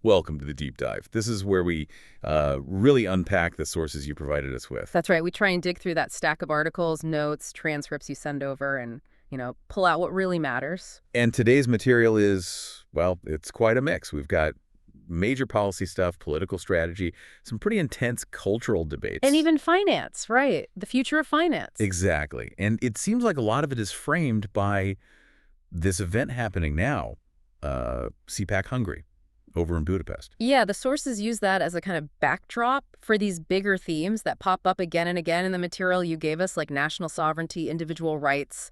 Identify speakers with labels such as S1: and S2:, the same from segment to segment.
S1: Welcome to the deep dive. This is where we really unpack the sources you provided us with.
S2: That's right. We try and dig through that stack of articles, notes, transcripts you send over and, pull out what really matters.
S1: And today's material is, well, it's quite a mix. We've got major policy stuff, political strategy, some pretty intense cultural
S2: And
S1: debates.
S2: even finance, right? The future of finance.
S1: Exactly. And it seems like a lot of it is framed by this event happening now, CPAC Hungary, over in Budapest.
S2: Yeah, the sources use that as a kind of backdrop for these bigger themes that pop up again and again in the material you gave us, like national sovereignty, individual rights,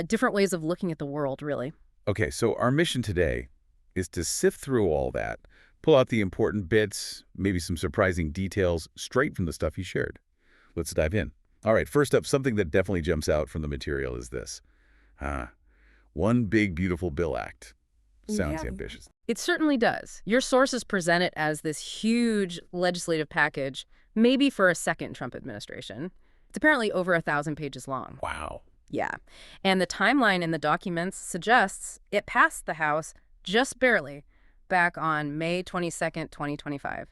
S2: different ways of looking at the world, really.
S1: Okay, so our mission today is to sift through all that, pull out the important bits, maybe some surprising details straight from the stuff you shared. Let's dive in. All right, first up, something that definitely jumps out from the material is this. One big, beautiful bill act. Sounds
S2: Yeah.
S1: ambitious.
S2: It certainly does. Your sources present it as this huge legislative package, maybe for a second Trump administration. It's apparently over 1,000 pages long.
S1: Wow.
S2: Yeah. And the timeline in the documents suggests it passed the House just barely back on May 22nd, 2025.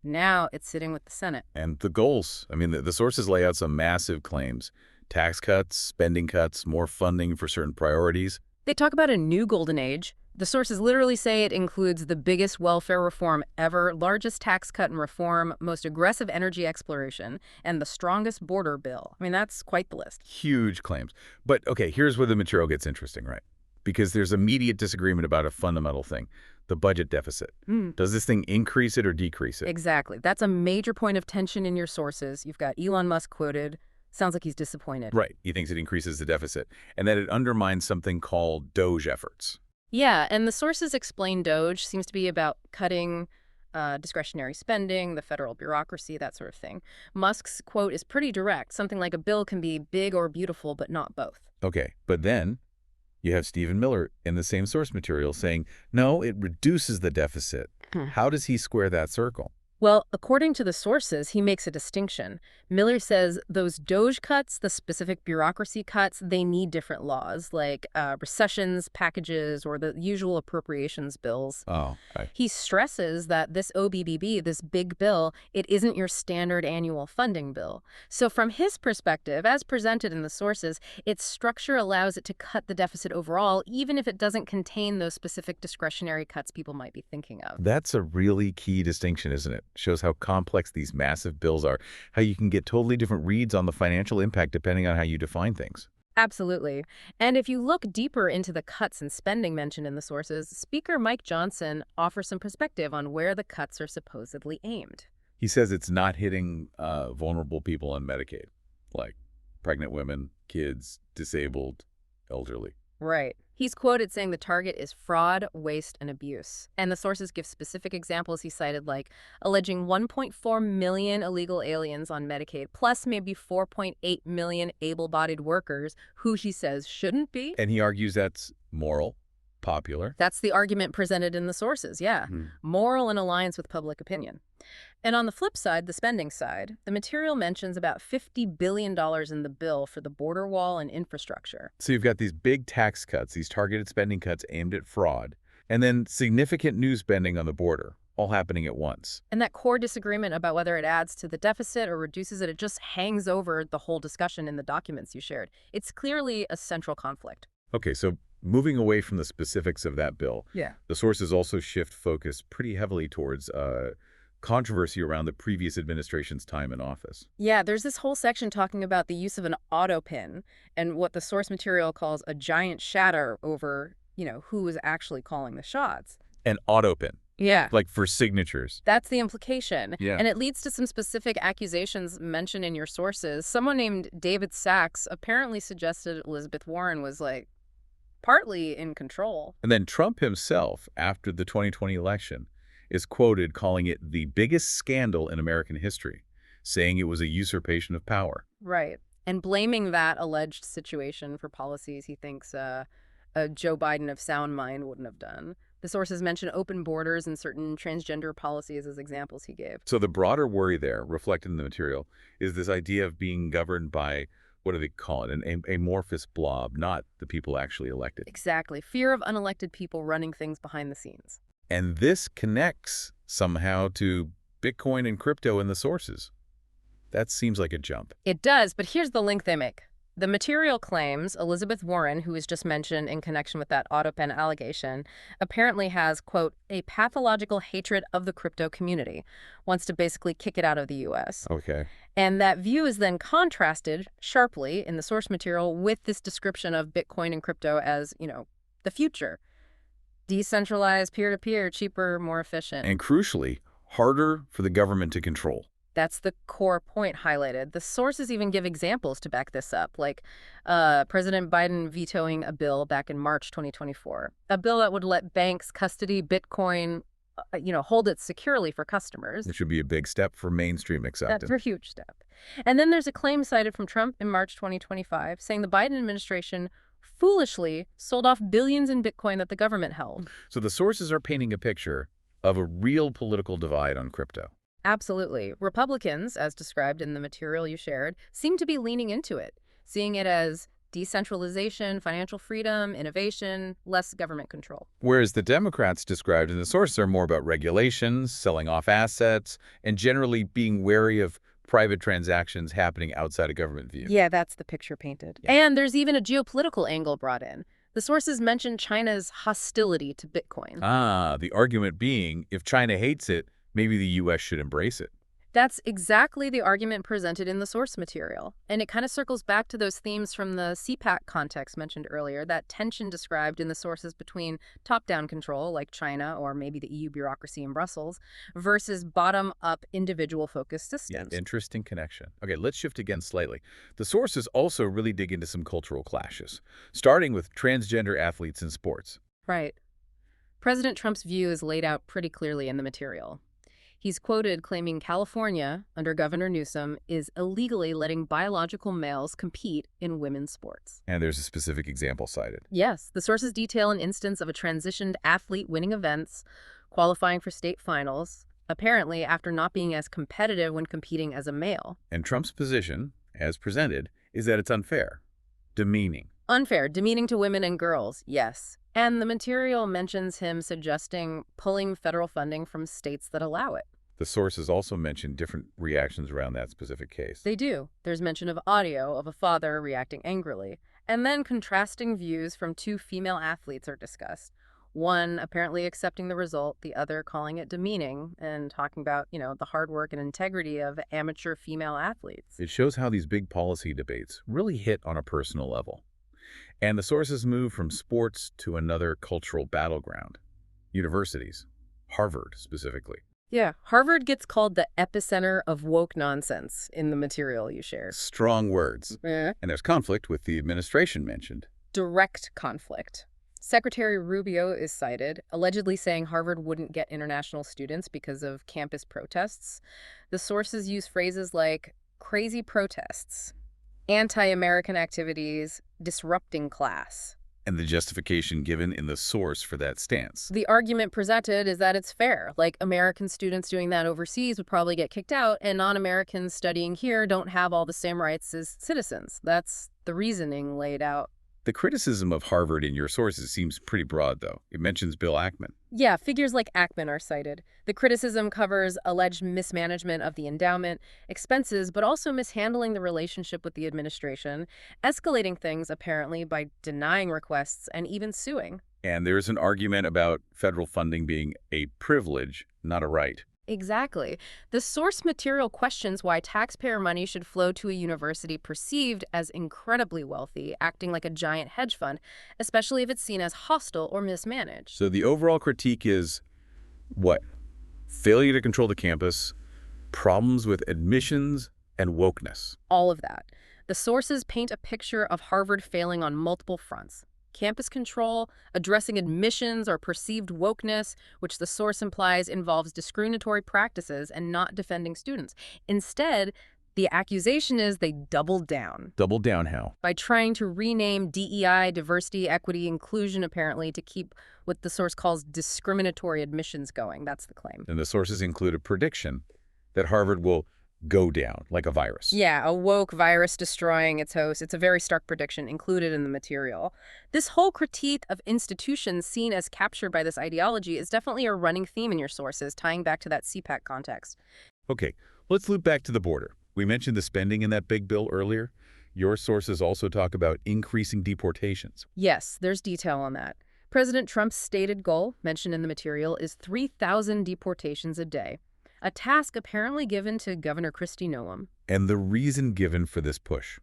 S2: Now it's sitting with the Senate.
S1: And the goals. I mean, the sources lay out some massive claims. Tax cuts, spending cuts, more funding for certain priorities.
S2: They talk about a new golden age. The sources literally say it includes the biggest welfare reform ever, largest tax cut and reform, most aggressive energy exploration, and the strongest border bill. I mean, that's quite the list.
S1: Huge claims. But, okay, here's where the material gets interesting, right? Because there's immediate disagreement about a fundamental thing, the budget deficit. Does this thing increase it or decrease it?
S2: Exactly. That's a major point of tension in your sources. You've got Elon Musk quoted. Sounds like he's disappointed.
S1: Right. He thinks it increases the deficit, and that it undermines something called DOGE efforts.
S2: Yeah, and the sources explain DOGE seems to be about cutting discretionary spending, the federal bureaucracy, that sort of thing. Musk's quote is pretty direct, something like a bill can be big or beautiful, but not both.
S1: Okay, but then you have Stephen Miller in the same source material saying, no, it reduces the deficit. How does he square that circle?
S2: Well, according to the sources, he makes a distinction. Miller says those DOGE cuts, the specific bureaucracy cuts, they need different laws, like recessions packages or the usual appropriations bills.
S1: Oh, okay.
S2: He stresses that this OBBB, this big bill, it isn't your standard annual funding bill. So from his perspective, as presented in the sources, its structure allows it to cut the deficit overall, even if it doesn't contain those specific discretionary cuts people might be thinking of.
S1: That's a really key distinction, isn't it? Shows how complex these massive bills are, how you can get totally different reads on the financial impact depending on how you define things.
S2: Absolutely. And if you look deeper into the cuts and spending mentioned in the sources, Speaker Mike Johnson offers some perspective on where the cuts are supposedly aimed.
S1: He says it's not hitting vulnerable people on Medicaid, like pregnant women, kids, disabled, elderly.
S2: Right. He's quoted saying the target is fraud, waste, and abuse. And the sources give specific examples he cited, like alleging 1.4 million illegal aliens on Medicaid, plus maybe 4.8 million able-bodied workers who she says shouldn't be.
S1: And he argues that's moral, popular.
S2: That's the argument presented in the sources, yeah. Moral in alliance with public opinion. And on the flip side, the spending side, the material mentions about $50 billion in the bill for the border wall and infrastructure.
S1: So you've got these big tax cuts, these targeted spending cuts aimed at fraud, and then significant new spending on the border, all happening at once.
S2: And that core disagreement about whether it adds to the deficit or reduces it, it just hangs over the whole discussion in the documents you shared. It's clearly a central conflict.
S1: Okay, so moving away from the specifics of that bill, the sources also shift focus pretty heavily towards controversy around the previous administration's time in office.
S2: Yeah, there's this whole section talking about the use of an Autopen and what the source material calls a giant shatter over, who was actually calling the shots.
S1: An Autopen,
S2: Yeah.
S1: like for signatures.
S2: That's the implication.
S1: Yeah.
S2: And it leads to some specific accusations mentioned in your sources. Someone named David Sachs apparently suggested Elizabeth Warren was, partly in control.
S1: And then Trump himself, after the 2020 election, is quoted calling it the biggest scandal in American history, saying it was a usurpation of power.
S2: Right. And blaming that alleged situation for policies he thinks a Joe Biden of sound mind wouldn't have done. The sources mention open borders and certain transgender policies as examples he gave.
S1: So the broader worry there, reflected in the material, is this idea of being governed by, what do they call it, an amorphous blob, not the people actually elected.
S2: Exactly. Fear of unelected people running things behind the scenes.
S1: And this connects somehow to Bitcoin and crypto in the sources. That seems like a jump.
S2: It does, but here's the link they make. The material claims Elizabeth Warren, who was just mentioned in connection with that Autopen allegation, apparently has, quote, a pathological hatred of the crypto community, wants to basically kick it out of the U.S.
S1: Okay.
S2: And that view is then contrasted sharply in the source material with this description of Bitcoin and crypto as, the future. Decentralized, peer-to-peer, cheaper, more efficient.
S1: And crucially, harder for the government to control.
S2: That's the core point highlighted. The sources even give examples to back this up, like President Biden vetoing a bill back in March 2024, a bill that would let banks custody Bitcoin, hold it securely for customers.
S1: It should be a big step for mainstream acceptance.
S2: That's a huge step. And then there's a claim cited from Trump in March 2025 saying the Biden administration foolishly sold off billions in Bitcoin that the government held.
S1: So the sources are painting a picture of a real political divide on crypto.
S2: Absolutely. Republicans, as described in the material you shared, seem to be leaning into it, seeing it as decentralization, financial freedom, innovation, less government control.
S1: Whereas the Democrats described in the sources are more about regulations, selling off assets, and generally being wary of private transactions happening outside of government view.
S2: Yeah, that's the picture painted.
S1: Yeah.
S2: And there's even a geopolitical angle brought in. The sources mention China's hostility to Bitcoin.
S1: The argument being, if China hates it, maybe the U.S. should embrace it.
S2: That's exactly the argument presented in the source material. And it kind of circles back to those themes from the CPAC context mentioned earlier, that tension described in the sources between top-down control, like China or maybe the EU bureaucracy in Brussels, versus bottom-up individual-focused systems.
S1: Yeah, interesting connection. Okay, let's shift again slightly. The sources also really dig into some cultural clashes, starting with transgender athletes in sports.
S2: Right. President Trump's view is laid out pretty clearly in the material. He's quoted claiming California, under Governor Newsom, is illegally letting biological males compete in women's sports.
S1: And there's a specific example cited.
S2: Yes, the sources detail an instance of a transitioned athlete winning events, qualifying for state finals, apparently after not being as competitive when competing as a male.
S1: And Trump's position, as presented, is that it's unfair, demeaning.
S2: Unfair, demeaning to women and girls, yes. And the material mentions him suggesting pulling federal funding from states that allow it.
S1: The sources also mention different reactions around that specific case.
S2: They do. There's mention of audio of a father reacting angrily. And then contrasting views from two female athletes are discussed. One apparently accepting the result, the other calling it demeaning and talking about, the hard work and integrity of amateur female athletes.
S1: It shows how these big policy debates really hit on a personal level. And the sources move from sports to another cultural battleground. Universities. Harvard, specifically.
S2: Yeah, Harvard gets called the epicenter of woke nonsense in the material you shared.
S1: Strong words. And there's conflict with the administration mentioned.
S2: Direct conflict. Secretary Rubio is cited, allegedly saying Harvard wouldn't get international students because of campus protests. The sources use phrases like crazy protests, anti-American activities, disrupting class.
S1: And the justification given in the source for that stance.
S2: The argument presented is that it's fair. Like, American students doing that overseas would probably get kicked out, and non-Americans studying here don't have all the same rights as citizens. That's the reasoning laid out.
S1: The criticism of Harvard in your sources seems pretty broad, though. It mentions Bill Ackman.
S2: Yeah, figures like Ackman are cited. The criticism covers alleged mismanagement of the endowment, expenses, but also mishandling the relationship with the administration, escalating things, apparently, by denying requests and even suing.
S1: And there's an argument about federal funding being a privilege, not a right.
S2: Exactly. The source material questions why taxpayer money should flow to a university perceived as incredibly wealthy, acting like a giant hedge fund, especially if it's seen as hostile or mismanaged.
S1: So the overall critique is what? Failure to control the campus, problems with admissions, and wokeness.
S2: All of that. The sources paint a picture of Harvard failing on multiple fronts. Campus control, addressing admissions or perceived wokeness, which the source implies involves discriminatory practices and not defending students. Instead, the accusation is they doubled down.
S1: Doubled down how?
S2: By trying to rename DEI, diversity, equity, inclusion, apparently, to keep what the source calls discriminatory admissions going. That's the claim.
S1: And the sources include a prediction that Harvard will go down, like a virus.
S2: Yeah, a woke virus destroying its host. It's a very stark prediction included in the material. This whole critique of institutions seen as captured by this ideology is definitely a running theme in your sources, tying back to that CPAC context.
S1: Okay, let's loop back to the border. We mentioned the spending in that big bill earlier. Your sources also talk about increasing deportations.
S2: Yes, there's detail on that. President Trump's stated goal, mentioned in the material, is 3,000 deportations a day, a task apparently given to Governor Kristi Noem.
S1: And the reason given for this push.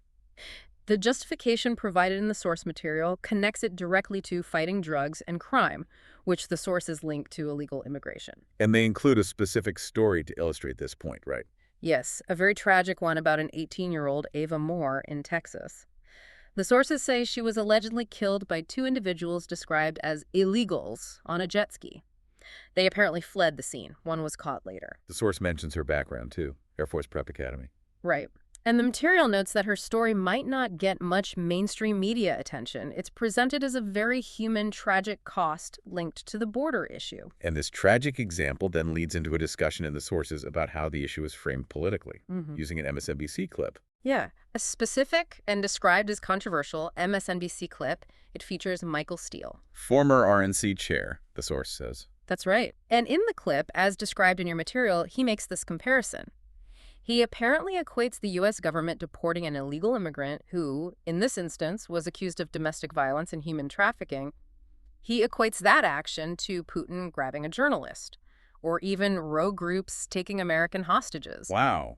S2: The justification provided in the source material connects it directly to fighting drugs and crime, which the sources link to illegal immigration.
S1: And they include a specific story to illustrate this point, right?
S2: Yes, a very tragic one about an 18-year-old Ava Moore in Texas. The sources say she was allegedly killed by two individuals described as illegals on a jet ski. They apparently fled the scene. One was caught later.
S1: The source mentions her background, too. Air Force Prep Academy.
S2: Right. And the material notes that her story might not get much mainstream media attention. It's presented as a very human, tragic cost linked to the border issue.
S1: And this tragic example then leads into a discussion in the sources about how the issue is framed politically, using an MSNBC clip.
S2: Yeah, a specific and described as controversial MSNBC clip. It features Michael Steele.
S1: Former RNC chair, the source says.
S2: That's right. And in the clip, as described in your material, he makes this comparison. He apparently equates the U.S. government deporting an illegal immigrant who, in this instance, was accused of domestic violence and human trafficking. He equates that action to Putin grabbing a journalist, or even rogue groups taking American hostages.
S1: Wow.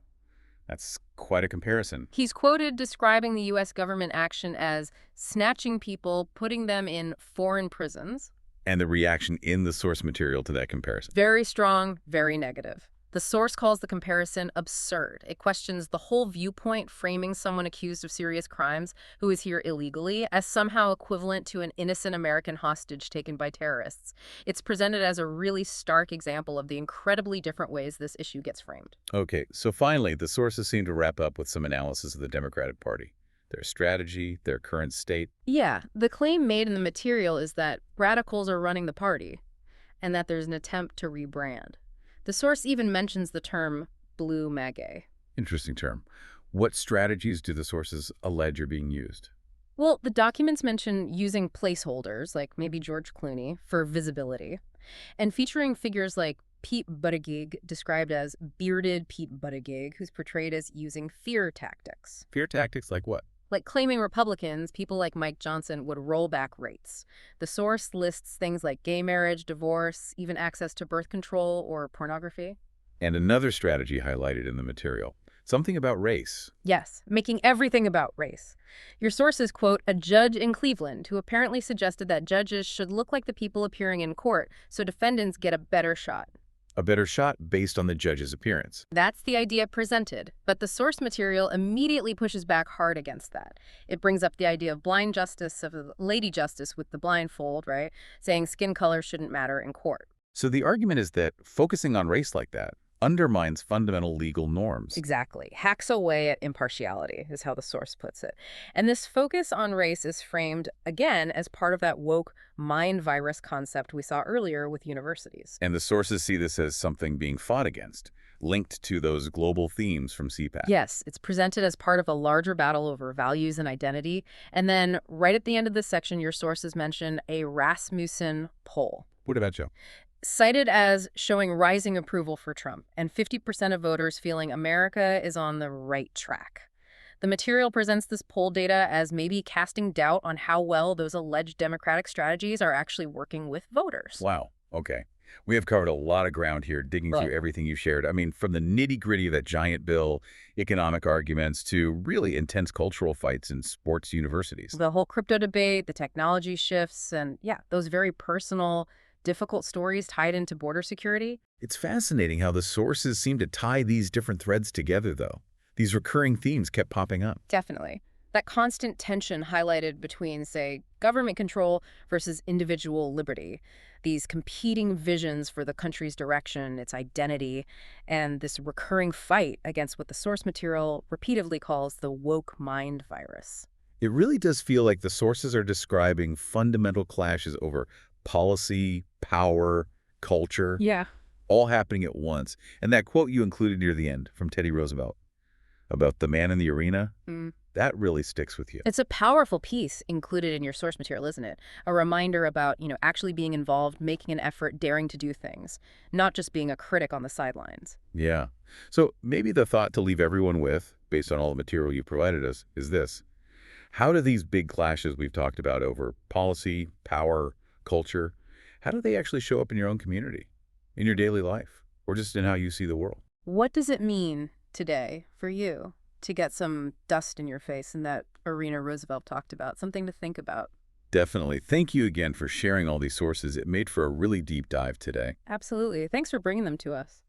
S1: That's quite a comparison.
S2: He's quoted describing the U.S. government action as snatching people, putting them in foreign prisons.
S1: And the reaction in the source material to that comparison.
S2: Very strong, very negative. The source calls the comparison absurd. It questions the whole viewpoint, framing someone accused of serious crimes who is here illegally as somehow equivalent to an innocent American hostage taken by terrorists. It's presented as a really stark example of the incredibly different ways this issue gets framed.
S1: Okay, so finally, the sources seem to wrap up with some analysis of the Democratic Party, their strategy, their current state.
S2: Yeah, the claim made in the material is that radicals are running the party and that there's an attempt to rebrand. The source even mentions the term blue MAGA.
S1: Interesting term. What strategies do the sources allege are being used?
S2: Well, the documents mention using placeholders, like maybe George Clooney, for visibility, and featuring figures like Pete Buttigieg, described as bearded Pete Buttigieg, who's portrayed as using fear tactics.
S1: Fear tactics like what?
S2: Like claiming Republicans, people like Mike Johnson, would roll back rates. The source lists things like gay marriage, divorce, even access to birth control or pornography.
S1: And another strategy highlighted in the material, something about race.
S2: Yes, making everything about race. Your sources quote a judge in Cleveland who apparently suggested that judges should look like the people appearing in court so defendants get a better shot.
S1: A better shot based on the judge's appearance.
S2: That's the idea presented, but the source material immediately pushes back hard against that. It brings up the idea of blind justice, of lady justice with the blindfold, right? Saying skin color shouldn't matter in court.
S1: So the argument is that focusing on race like that undermines fundamental legal norms.
S2: Exactly. Hacks away at impartiality is how the source puts it. And this focus on race is framed, again, as part of that woke mind virus concept we saw earlier with universities.
S1: And the sources see this as something being fought against, linked to those global themes from CPAC.
S2: Yes, it's presented as part of a larger battle over values and identity. And then right at the end of this section, your sources mention a Rasmussen poll.
S1: What about Joe?
S2: Cited as showing rising approval for Trump and 50% of voters feeling America is on the right track. The material presents this poll data as maybe casting doubt on how well those alleged Democratic strategies are actually working with voters.
S1: Wow. Okay. We have covered a lot of ground here, digging through everything you shared. I mean, from the nitty-gritty of that giant bill, economic arguments, to really intense cultural fights in sports universities.
S2: The whole crypto debate, the technology shifts, and yeah, those very personal, difficult stories tied into border security.
S1: It's fascinating how the sources seem to tie these different threads together, though. These recurring themes kept popping up.
S2: Definitely. That constant tension highlighted between, say, government control versus individual liberty, these competing visions for the country's direction, its identity, and this recurring fight against what the source material repeatedly calls the woke mind virus.
S1: It really does feel like the sources are describing fundamental clashes over policy, power, culture.
S2: Yeah.
S1: all happening at once. And that quote you included near the end from Teddy Roosevelt about the man in the arena, that really sticks with you.
S2: It's a powerful piece included in your source material, isn't it? A reminder about, actually being involved, making an effort, daring to do things, not just being a critic on the sidelines.
S1: Yeah. So maybe the thought to leave everyone with, based on all the material you provided us, is this. How do these big clashes we've talked about over policy, power, culture, how do they actually show up in your own community, in your daily life, or just in how you see the world?
S2: What does it mean today for you to get some dust in your face in that arena Roosevelt talked about? Something to think about.
S1: Definitely. Thank you again for sharing all these sources. It made for a really deep dive today.
S2: Absolutely. Thanks for bringing them to us.